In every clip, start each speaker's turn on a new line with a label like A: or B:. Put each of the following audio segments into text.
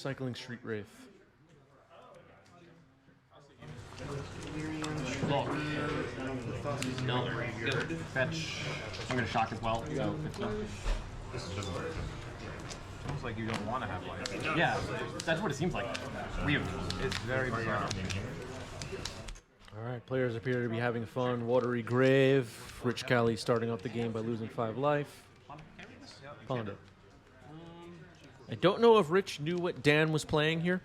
A: Cycling Street Wraith.
B: Look. No. Good. Fetch. I'm gonna shock as well. So
C: Almost like you don't want to have life.
B: yeah, that's what it seems like. Weird.
C: It's very bizarre.
A: All right, players appear to be having fun. Watery Grave. Rich Cali starting off the game by losing 5 life. Ponder. I don't know if Rich knew what Dan was playing here.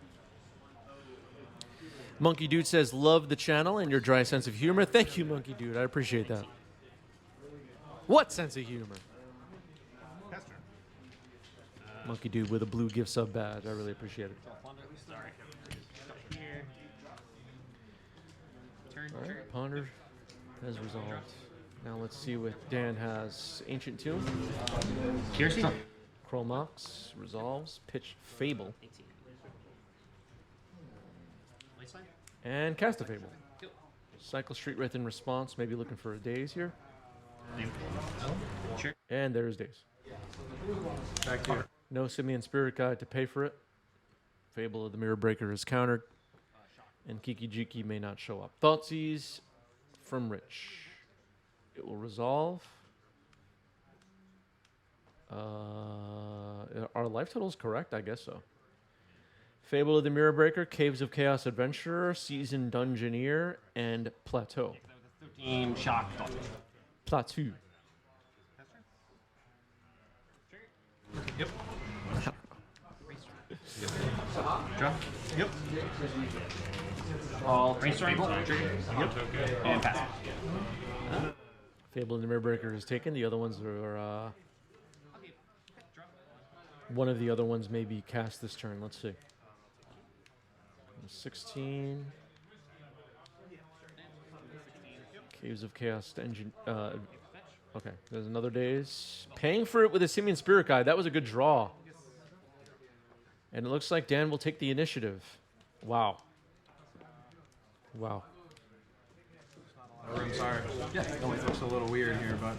A: Monkey Dude says, love the channel and your dry sense of humor. Thank you, Monkey Dude. I appreciate that. What sense of humor? Monkey Dude with a blue gift sub badge. I really appreciate it. All right, Ponder has resolved. Now let's see what Dan has. Ancient Tomb.
B: Piercing.
A: Chromox resolves. Pitch Fable. And cast a Fable. Cycle Street Wraith in response. Maybe looking for a Daze here. And there's Daze.
C: Back here.
A: No Simian Spirit Guide to pay for it. Fable of the Mirror Breaker is countered. And Kiki Jiki may not show up. Thoughtseize from Rich. It will resolve. Are life totals correct? I guess so. Fable of the Mirror Breaker, Caves of Chaos Adventurer, Seasoned Dungeoneer, and Plateau.
B: 13 shock.
A: Plateau.
C: Yep.
B: Draw.
C: Yep.
B: All brainstorm. Yep. And pass.
A: Fable of the Mirror Breaker is taken. The other ones are... one of the other ones may be cast this turn. Let's see. 16. Caves of Chaos Engine. Okay, there's another Daze. Paying for it with a Simian Spirit Guide. That was a good draw. And it looks like Dan will take the initiative. Wow. Wow.
C: I'm sorry. Yeah, it always looks a little weird here, but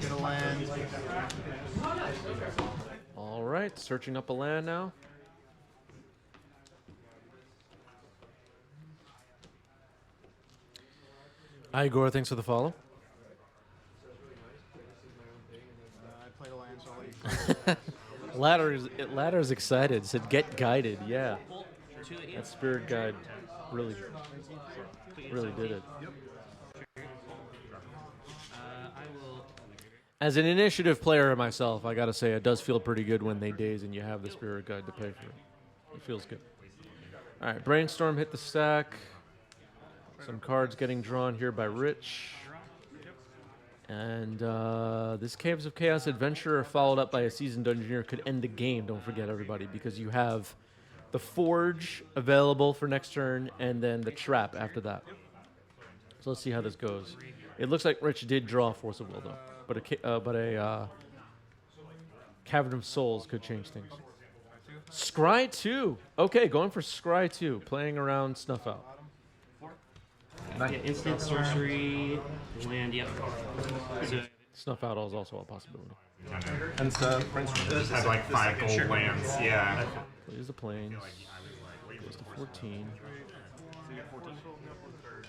C: get a land.
A: All right, searching up a land now. Igor, thanks for the follow.
C: I played a land, so I'll let you.
A: Ladder's excited. Said get guided. Yeah, that Spirit Guide really did it. As an initiative player myself, I gotta say it does feel pretty good when they daze and you have the Spirit Guide to pay for it. It feels good. All right, Brainstorm hit the stack. Some cards getting drawn here by Rich. And this Caves of Chaos Adventurer followed up by a Seasoned Dungeoneer could end the game, don't forget everybody, because you have the Forge available for next turn and then the Trap after that. So let's see how this goes. It looks like Rich did draw Force of Will though, but a Cavern of Souls could change things. Scry 2. Okay, going for Scry 2, playing around Snuff Out.
B: Yeah, instant sorcery, land, yep. So,
A: Snuff Out is also a possibility.
C: And stuff.
D: Has like 5 gold lands, yeah.
A: Plays the planes. Goes to 14.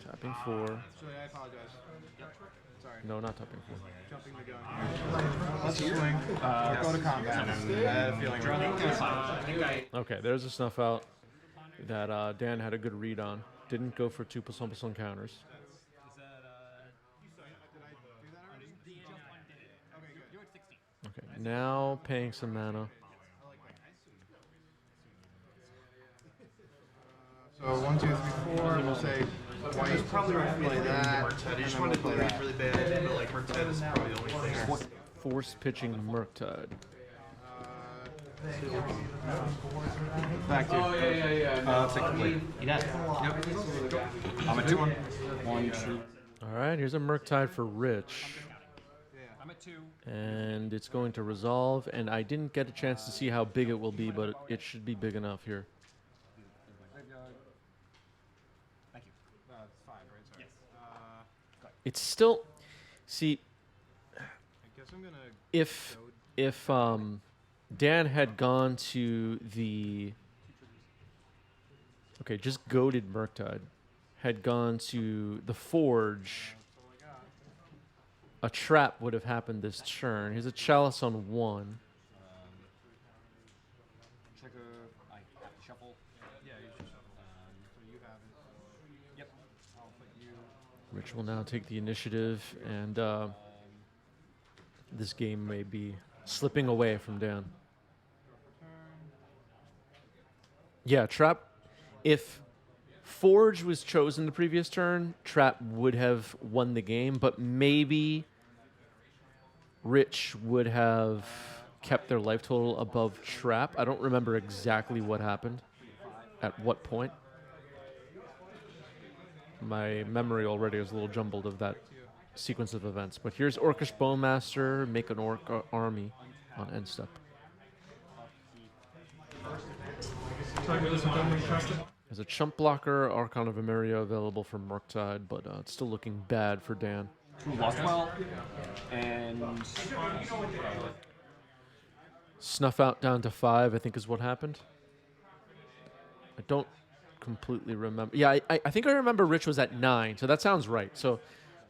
A: Tapping 4.
C: I apologize. Sorry.
A: No, not tapping 4.
C: Jumping the gun. Let's swing. Go to combat. I had a feeling.
A: Okay, there's a Snuff Out that Dan had a good read on. Didn't go for 2 +1/+1 counters. Okay, now paying some mana.
C: So 1, 2, 3, 4. We'll say white. Probably play that.
D: I just wanted to play really bad, but like Murktide is probably the only thing.
A: Force pitching Murktide.
C: Back to take the blade.
B: you got it.
C: Yep. I'm a 2-1.
B: 1, 2.
A: All right, here's a Murktide for Rich.
C: I'm at 2.
A: And it's going to resolve, and I didn't get a chance to see how big it will be, but it should be big enough here.
B: Thank you.
C: It's 5, right? Sorry.
B: Yes.
A: It's still, see,
C: I guess I'm gonna.
A: if Dan had gone to the... Okay, just goaded Murktide. Had gone to the Forge. A trap would have happened this turn. Here's a Chalice on 1.
B: Trigger. I have to shuffle.
C: Yeah, you should shuffle. So you have it.
B: Yep.
C: I'll put you.
A: Rich will now take the initiative, and this game may be slipping away from Dan. Yeah, Trap. If Forge was chosen the previous turn, Trap would have won the game, but maybe Rich would have kept their life total above Trap. I don't remember exactly what happened at what point. My memory already is a little jumbled of that sequence of events. But here's Orcish Bowmaster, make an Orc army on end step. There's a Chump Blocker, Archon of Emeria available for Murktide, but it's still looking bad for Dan.
B: Lost well. And
A: Snuff out down to 5, I think is what happened. I don't completely remember. Yeah, I think I remember Rich was at 9, so that sounds right. So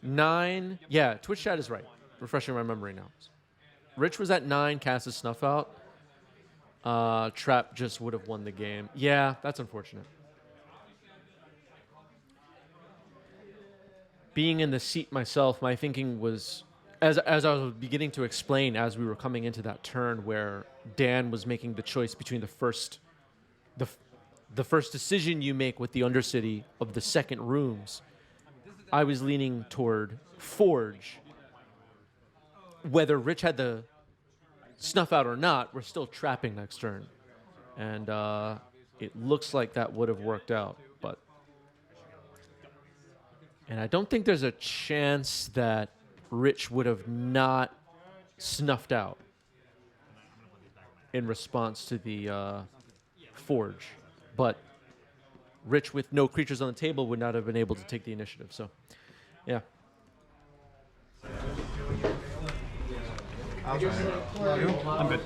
A: 9, yeah, Twitch chat is right. Refreshing my memory now. Rich was at 9, cast his Snuff out. Trap just would have won the game. Yeah, that's unfortunate. Being in the seat myself, my thinking was, as I was beginning to explain as we were coming into that turn where Dan was making the choice between the first decision you make with the Undercity of the second rooms, I was leaning toward Forge. Whether Rich had the Snuff out or not, we're still trapping next turn. And it looks like that would have worked out. And I don't think there's a chance that Rich would have not snuffed out in response to the Forge. But Rich, with no creatures on the table, would not have been able to take the initiative. So, yeah.
C: I'll try it.
B: I'm good.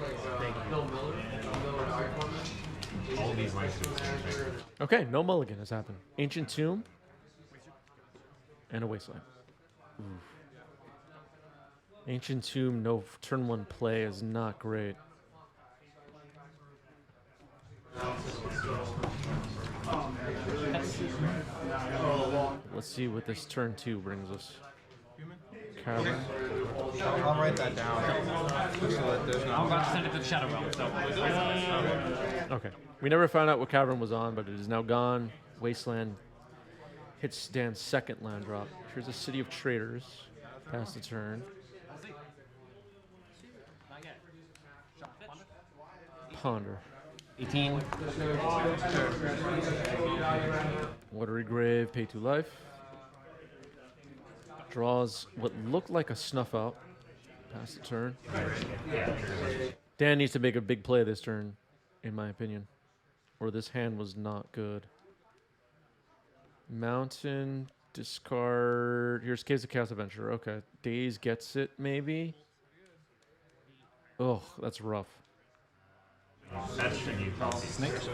E: All these lines do the same thing.
A: Okay, no mulligan has happened. Ancient Tomb and a Wasteland. Oof. Ancient Tomb, no turn 1 play is not great. Let's see what this turn 2 brings us. Cavern.
C: I'll write that down. Just so that there's
B: I'm
C: no.
B: about to send it to the Shadow Realm. So
A: Okay. We never found out what Cavern was on, but it is now gone. Wasteland hits Dan's second land drop. Here's a City of Traders. Pass the turn. Ponder.
B: 18.
A: Watery Grave, pay 2 life. Draws what looked like a Snuff out. Pass the turn. Dan needs to make a big play this turn, in my opinion. Or this hand was not good. Mountain, discard. Here's Caves of Chaos Adventure. Okay. Daze gets it, maybe. Oh, that's rough.
E: That's tricky. Snake's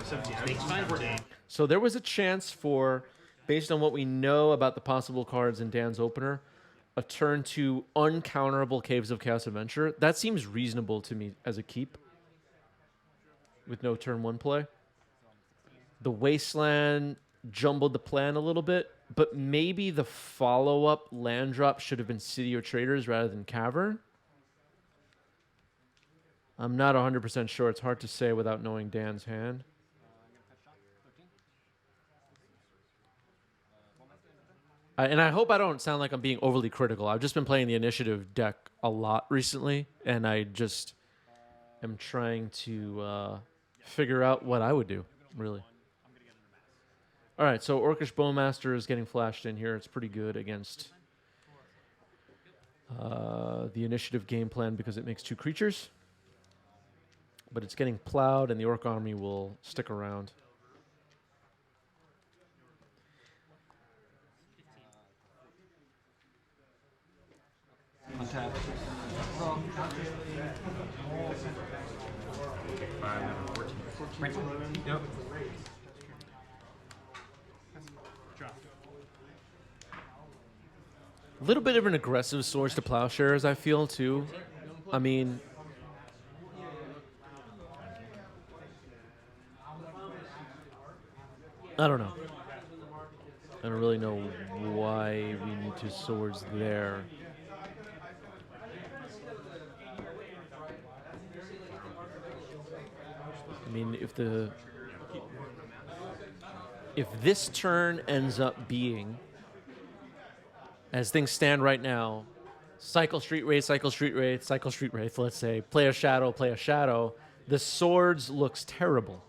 E: fine.
A: So there was a chance for, based on what we know about the possible cards in Dan's opener, a turn to uncounterable Caves of Chaos Adventure. That seems reasonable to me as a keep. With no turn 1 play. The Wasteland jumbled the plan a little bit, but maybe the follow-up land drop should have been City or Traders rather than Cavern. I'm not 100% sure. It's hard to say without knowing Dan's hand. And I hope I don't sound like I'm being overly critical. I've just been playing the initiative deck a lot recently, and I just am trying to figure out what I would do, really. All right, so Orcish Bowmaster is getting flashed in here. It's pretty good against the initiative game plan because it makes 2 creatures. But it's getting plowed, and the Orc army will stick around.
B: Untap.
E: 5, 14.
C: Yep.
A: A little bit of an aggressive Swords to Plowshares, I feel, too. I mean, I don't know. I don't really know why we need 2 swords there. I mean, if this turn ends up being, as things stand right now, cycle Street Wraith, cycle Street Wraith, cycle Street Wraith, let's say, play a shadow, the swords looks terrible.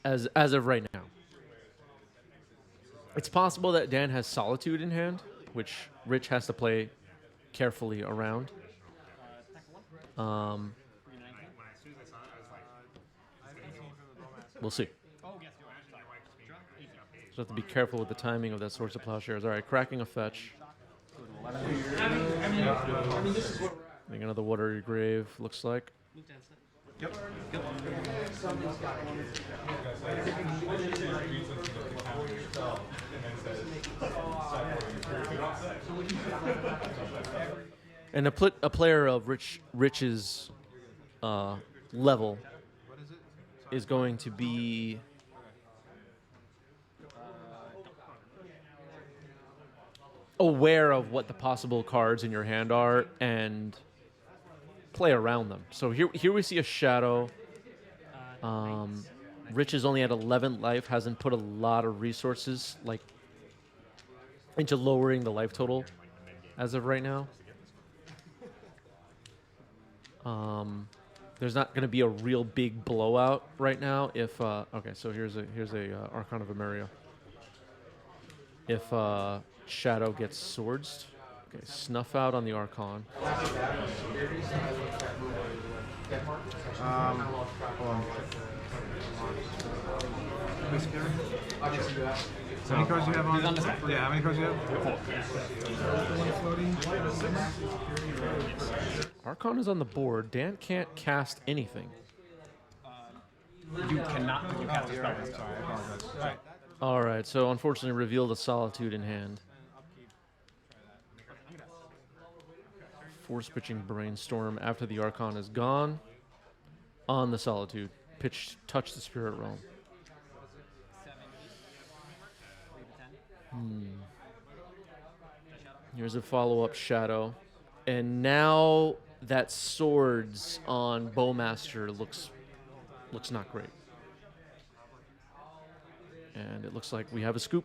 A: As of right now. It's possible that Dan has Solitude in hand, which Rich has to play carefully around. We'll see. Just have to be careful with the timing of that Swords of Plowshares. All right, cracking a fetch. Make another Watery Grave, looks like.
C: Yep.
A: And a player of Rich's level is going to be aware of what the possible cards in your hand are and play around them. So here we see a shadow. Rich is only at 11 life, hasn't put a lot of resources like into lowering the life total as of right now. There's not going to be a real big blowout right now. If okay, so here's a Archon of Emeria. If Shadow gets swords, okay, snuff out on the Archon.
C: Hold on. How many cards do you have on?
B: He's on the stack.
C: Yeah, how many cards do you have? 4.
A: Archon is on the board. Dan can't cast anything.
B: You cannot put your cast a spell.
C: Sorry, I apologize. Right.
A: All right, so unfortunately, reveal the Solitude in hand. Force pitching Brainstorm after the Archon is gone. On the Solitude, touch the Spirit Realm. Here's a follow-up Shadow, and now that swords on Bowmaster looks not great. And it looks like we have a scoop.